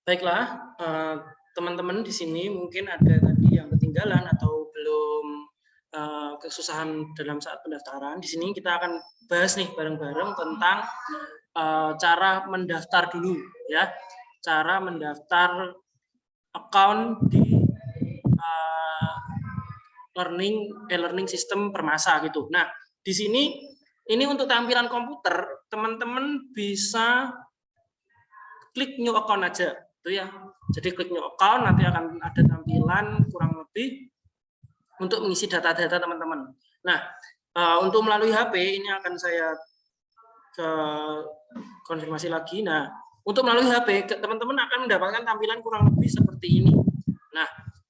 Baiklah, teman-teman di sini mungkin ada tadi yang ketinggalan atau belum kesusahan dalam saat pendaftaran. Di sini kita akan bahas nih bareng-bareng tentang cara mendaftar dulu ya, cara mendaftar account di learning system Permasa gitu. Nah, di sini ini untuk tampilan komputer, teman-teman bisa klik new account aja itu ya. Jadi klik new account, nanti akan ada tampilan kurang lebih untuk mengisi data-data teman-teman. Nah, untuk melalui HP ini akan saya konfirmasi lagi. Nah, untuk melalui HP teman-teman akan mendapatkan tampilan kurang lebih seperti ini. Nah,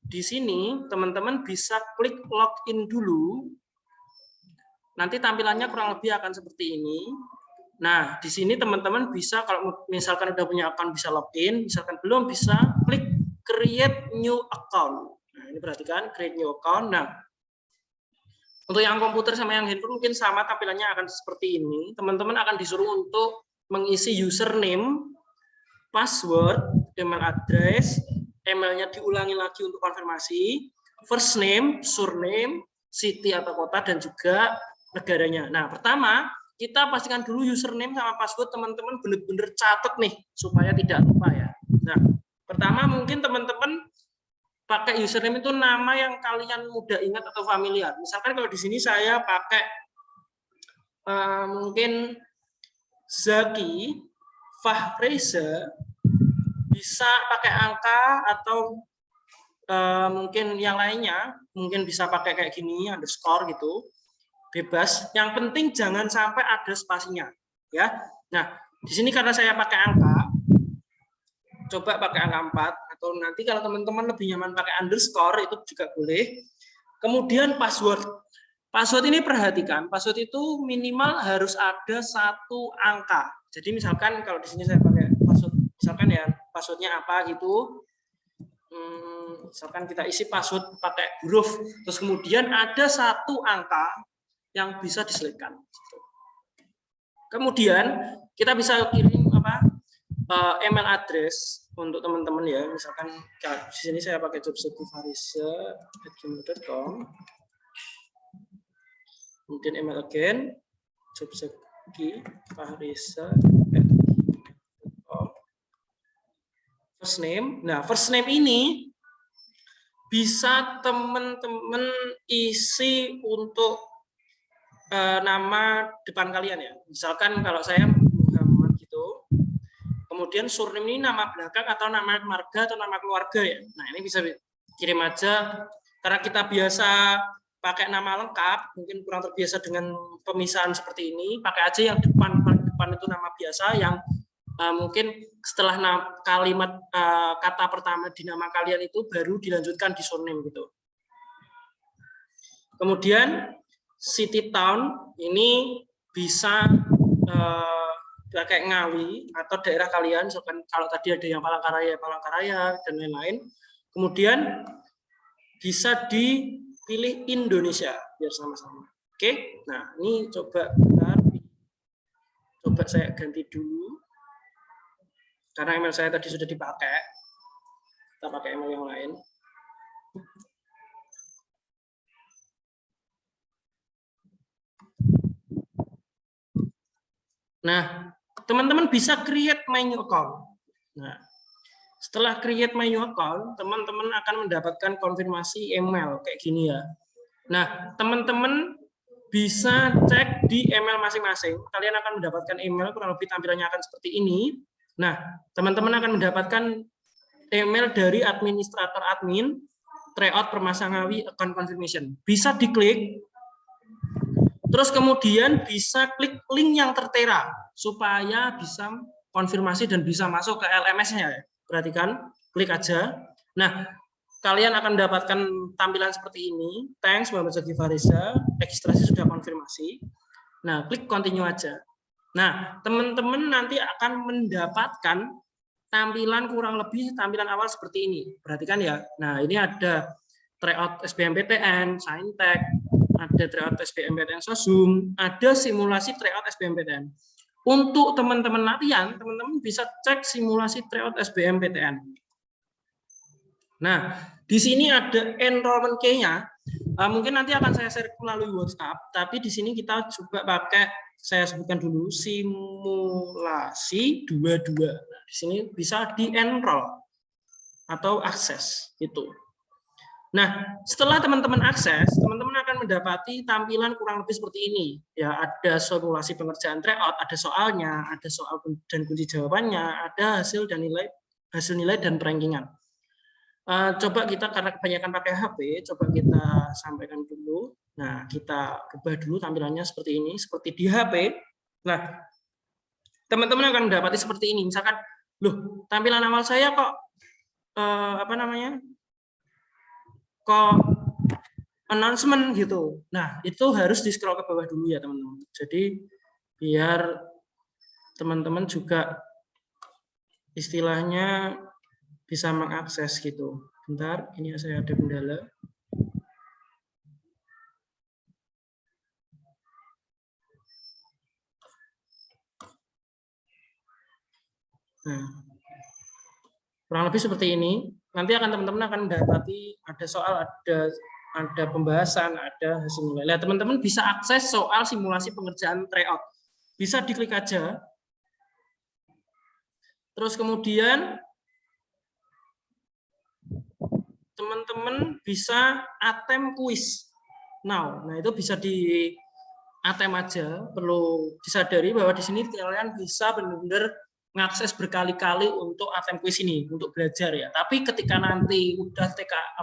di sini teman-teman bisa klik login dulu. Nanti tampilannya kurang lebih akan seperti ini. Nah, di sini teman-teman bisa kalau misalkan udah punya account bisa login, misalkan belum bisa klik create new account. Nah, ini perhatikan create new account. Nah, untuk yang komputer sama yang handphone mungkin sama tampilannya akan seperti ini. Teman-teman akan disuruh untuk mengisi username, password, email address, emailnya diulangi lagi untuk konfirmasi, first name, surname, city atau kota, dan juga negaranya. Nah, pertama kita pastikan dulu username sama password teman-teman benar-benar catat nih supaya tidak lupa ya. Nah, pertama mungkin teman-teman pakai username itu nama yang kalian mudah ingat atau familiar. Misalkan kalau di sini saya pakai mungkin Zaki Fahreza, bisa pakai angka atau mungkin yang lainnya, mungkin bisa pakai kayak gini underscore gitu. Bebas, yang penting jangan sampai ada spasinya ya. Nah, di sini karena saya pakai angka, coba pakai angka 4 atau nanti kalau teman-teman lebih nyaman pakai underscore itu juga boleh. Kemudian password. Password ini perhatikan, password itu minimal harus ada 1 angka. Jadi misalkan kalau di sini saya pakai password, misalkan ya passwordnya apa gitu. Misalkan kita isi password pakai huruf, terus kemudian ada 1 angka yang bisa diselipkan. Kemudian kita bisa kirim email address untuk teman-teman ya. Misalkan di sini saya pakai jobsekifarisa@gmail.com. Mungkin email again jobsekifarisa@gmail.com. First name. Nah, first name ini bisa teman-teman isi untuk nama depan kalian ya. Misalkan kalau saya Muhammad gitu, kemudian surname ini nama belakang atau nama marga atau nama keluarga ya. Nah, ini bisa kirim aja. Karena kita biasa pakai nama lengkap, mungkin kurang terbiasa dengan pemisahan seperti ini, pakai aja yang depan itu nama biasa, yang mungkin setelah kalimat kata pertama di nama kalian itu baru dilanjutkan di surname gitu. Kemudian city town ini bisa kayak Ngawi atau daerah kalian, misalkan kalau tadi ada yang Palangkaraya dan lain-lain. Kemudian bisa dipilih Indonesia biar sama-sama. Oke, nah ini coba saya ganti dulu karena email saya tadi sudah dipakai. Kita pakai email yang lain. Nah, teman-teman bisa create my new account. Nah, setelah create my new account, teman-teman akan mendapatkan konfirmasi email kayak gini ya. Nah, teman-teman bisa cek di email masing-masing. Kalian akan mendapatkan email kurang lebih tampilannya akan seperti ini. Nah, teman-teman akan mendapatkan email dari administrator admin tryout Permasa Ngawi account confirmation. Bisa diklik. Terus kemudian bisa klik link yang tertera supaya bisa konfirmasi dan bisa masuk ke LMS-nya. Perhatikan, klik aja. Nah, kalian akan mendapatkan tampilan seperti ini. Thanks Muhammad Zaki Farisa, registrasi sudah konfirmasi. Nah, klik continue aja. Nah, teman-teman nanti akan mendapatkan tampilan kurang lebih tampilan awal seperti ini. Perhatikan ya. Nah, ini ada tryout SBMPTN, Saintek, ada tryout SBMPTN Sosum, ada simulasi tryout SBMPTN. Untuk teman-teman latihan, teman-teman bisa cek simulasi tryout SBMPTN. Nah, di sini ada enrollment key-nya. Mungkin nanti akan saya share melalui WhatsApp, tapi di sini kita coba pakai, saya sebutkan dulu, simulasi 22. Nah, di sini bisa di-enroll atau akses itu. Nah, setelah teman-teman akses, teman-teman akan mendapati tampilan kurang lebih seperti ini. Ya, ada simulasi pengerjaan tryout, ada soalnya, ada soal dan kunci jawabannya, ada hasil nilai dan rankingan. Coba kita, karena kebanyakan pakai HP, coba kita sampaikan dulu. Nah, kita ubah dulu tampilannya seperti ini, seperti di HP. Nah, teman-teman akan mendapati seperti ini. Misalkan, loh, tampilan awal saya kok kok announcement gitu. Nah, itu harus di scroll ke bawah dulu ya, teman-teman. Jadi biar teman-teman juga istilahnya bisa mengakses gitu. Bentar, ini saya ada kendala. Nah, kurang lebih seperti ini. Nanti teman-teman akan mendapati ada soal, ada pembahasan, ada hasil nilai. Nah, teman-teman bisa akses soal simulasi pengerjaan tryout. Bisa diklik aja. Terus kemudian teman-teman bisa attempt quiz now. Nah, itu bisa di attempt aja. Perlu disadari bahwa di sini kalian bisa benar-benar mengakses berkali-kali untuk attempt quiz ini, untuk belajar ya. Tapi ketika nanti udah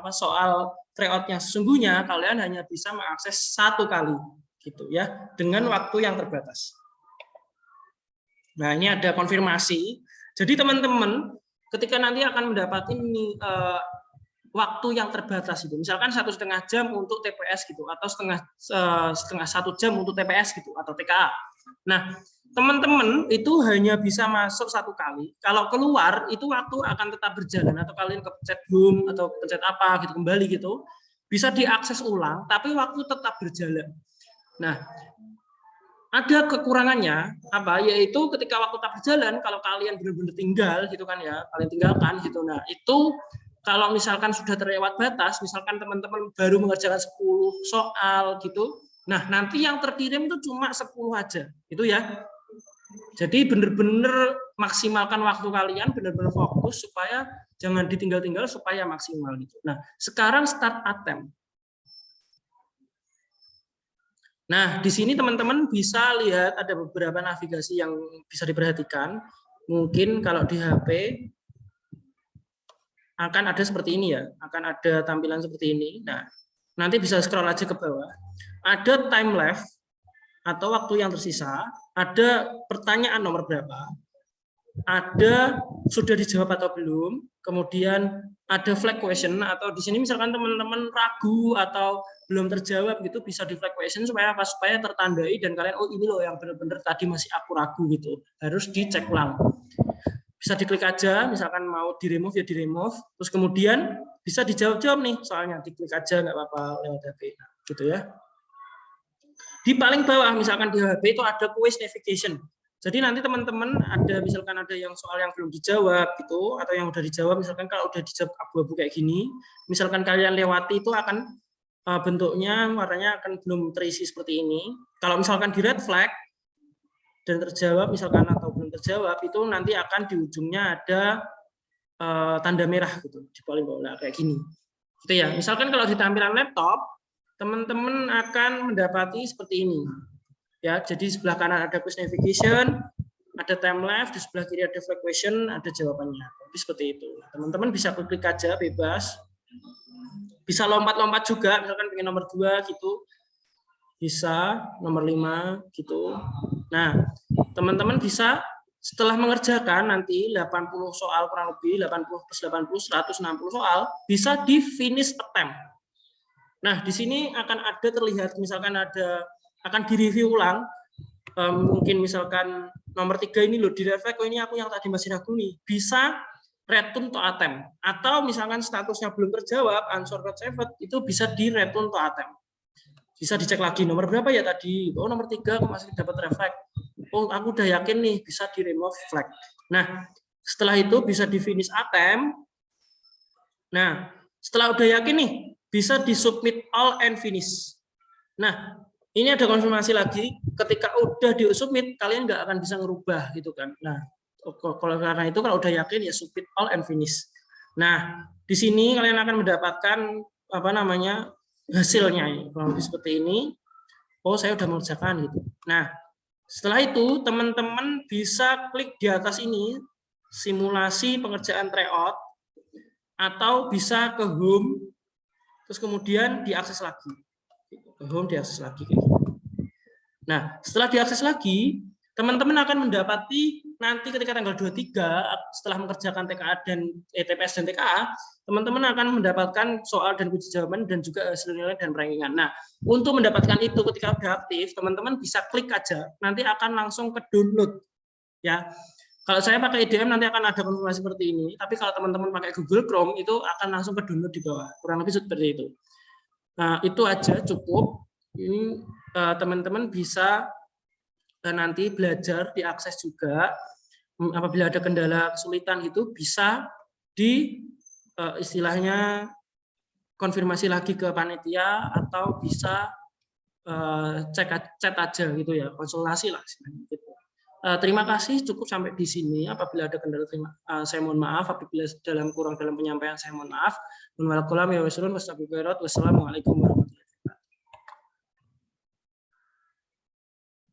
soal tryout-nya sesungguhnya, kalian hanya bisa mengakses 1 kali gitu ya, dengan waktu yang terbatas. Nah, ini ada konfirmasi. Jadi teman-teman ketika nanti akan mendapati waktu yang terbatas itu, misalkan 1,5 jam untuk TPS gitu, atau setengah 1 jam untuk TPS gitu, atau TKA. Nah, teman-teman itu hanya bisa masuk 1 kali. Kalau keluar itu waktu akan tetap berjalan, atau kalian kepencet home atau pencet apa gitu kembali gitu, bisa diakses ulang, tapi waktu tetap berjalan. Nah, ada kekurangannya apa? Yaitu ketika waktu tetap berjalan, kalau kalian benar-benar tinggal gitu kan ya, kalian tinggalkan gitu. Nah, itu kalau misalkan sudah terlewat batas, misalkan teman-teman baru mengerjakan 10 soal gitu, nah nanti yang terkirim itu cuma 10 aja, itu ya. Jadi benar-benar maksimalkan waktu kalian, benar-benar fokus supaya jangan ditinggal-tinggal supaya maksimal gitu. Nah, sekarang start attempt. Nah, di sini teman-teman bisa lihat ada beberapa navigasi yang bisa diperhatikan. Mungkin kalau di HP akan ada seperti ini ya, akan ada tampilan seperti ini. Nah, nanti bisa scroll aja ke bawah. Ada time left atau waktu yang tersisa, ada pertanyaan nomor berapa, ada sudah dijawab atau belum, kemudian ada flag question, atau di sini misalkan teman-teman ragu atau belum terjawab gitu, bisa di flag question supaya apa? Supaya tertandai dan kalian, oh ini loh yang benar-benar tadi masih aku ragu gitu, harus dicek ulang. Bisa diklik aja, misalkan mau di remove ya di remove, terus kemudian bisa dijawab-jawab nih soalnya, diklik aja nggak apa-apa lewat HP gitu ya. Di paling bawah misalkan di HP itu ada quiz navigation. Jadi nanti teman-teman ada misalkan ada yang soal yang belum dijawab gitu, atau yang udah dijawab, misalkan kalau udah dijawab abu-abu kayak gini, misalkan kalian lewati itu akan bentuknya warnanya akan belum terisi seperti ini. Kalau misalkan di red flag dan terjawab misalkan atau belum terjawab, itu nanti akan di ujungnya ada tanda merah gitu di paling bawah kayak gini. Gitu ya. Misalkan kalau di tampilan laptop, teman-teman akan mendapati seperti ini. Ya, jadi sebelah kanan ada quiz navigation, ada time left, di sebelah kiri ada flag question, ada jawabannya. Jadi seperti itu. Teman-teman bisa klik aja bebas. Bisa lompat-lompat juga, misalkan pengen nomor 2 gitu. Bisa nomor 5 gitu. Nah, teman-teman bisa setelah mengerjakan nanti 80 soal kurang lebih 80 plus 80 160 soal bisa di finish attempt. Nah, di sini akan ada terlihat misalkan ada akan direview ulang, mungkin misalkan nomor 3 ini loh di reflect, oh ini aku yang tadi masih ragu nih, bisa return to attempt, atau misalkan statusnya belum terjawab, answer not saved, itu bisa di return to attempt. Bisa dicek lagi nomor berapa ya tadi, oh nomor 3 aku masih dapat reflect, oh aku udah yakin nih bisa di remove flag. Nah, setelah itu bisa di finish attempt. Nah, setelah udah yakin nih bisa di submit all and finish. Nah, ini ada konfirmasi lagi, ketika udah di submit kalian nggak akan bisa ngerubah gitu kan. Nah, kalau karena itu kalau udah yakin ya submit all and finish. Nah, di sini kalian akan mendapatkan apa namanya hasilnya kurang lebih seperti ini. Oh, saya udah mengerjakan gitu. Nah, setelah itu teman-teman bisa klik di atas ini simulasi pengerjaan tryout atau bisa ke home terus kemudian diakses lagi. Ke home diakses lagi kayak gitu. Nah, setelah diakses lagi, teman-teman akan mendapati nanti ketika tanggal 23 setelah mengerjakan TKA dan TPS dan TKA, teman-teman akan mendapatkan soal dan kunci jawaban dan juga hasil nilai dan rankingan. Nah, untuk mendapatkan itu ketika sudah aktif, teman-teman bisa klik aja, nanti akan langsung ke download. Ya, kalau saya pakai IDM nanti akan ada konfirmasi seperti ini, tapi kalau teman-teman pakai Google Chrome itu akan langsung ke download di bawah, kurang lebih seperti itu. Nah, itu aja cukup. Ini teman-teman bisa nanti belajar diakses juga. Apabila ada kendala kesulitan itu bisa di istilahnya konfirmasi lagi ke panitia atau bisa chat aja gitu ya, konsultasi lah gitu. Terima kasih, cukup sampai di sini. Apabila ada kendala saya mohon maaf, apabila kurang dalam penyampaian saya mohon maaf. Wassalamualaikum warahmatullahi wabarakatuh.